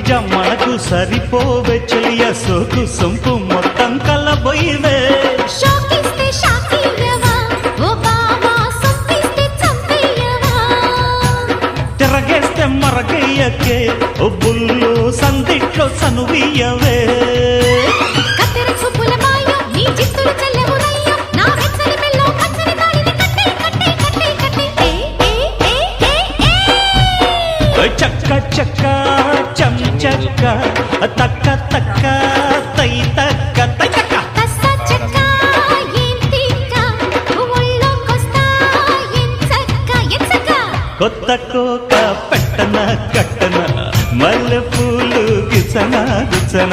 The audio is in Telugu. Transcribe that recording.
మనకు సరిపోవే చెలియ సోకు సొంపు మొత్తం కలబోయివే తిరగేస్తే మరగయ్యకే ఓ బుల్లు సందిట్లో సనువియవే చక్క చక్క చం చక్క తక్క తక్క తై తక్క తై తక్క కొత్త కోక పెట్టన కట్టన మల్లె పూలు గిచన గిచన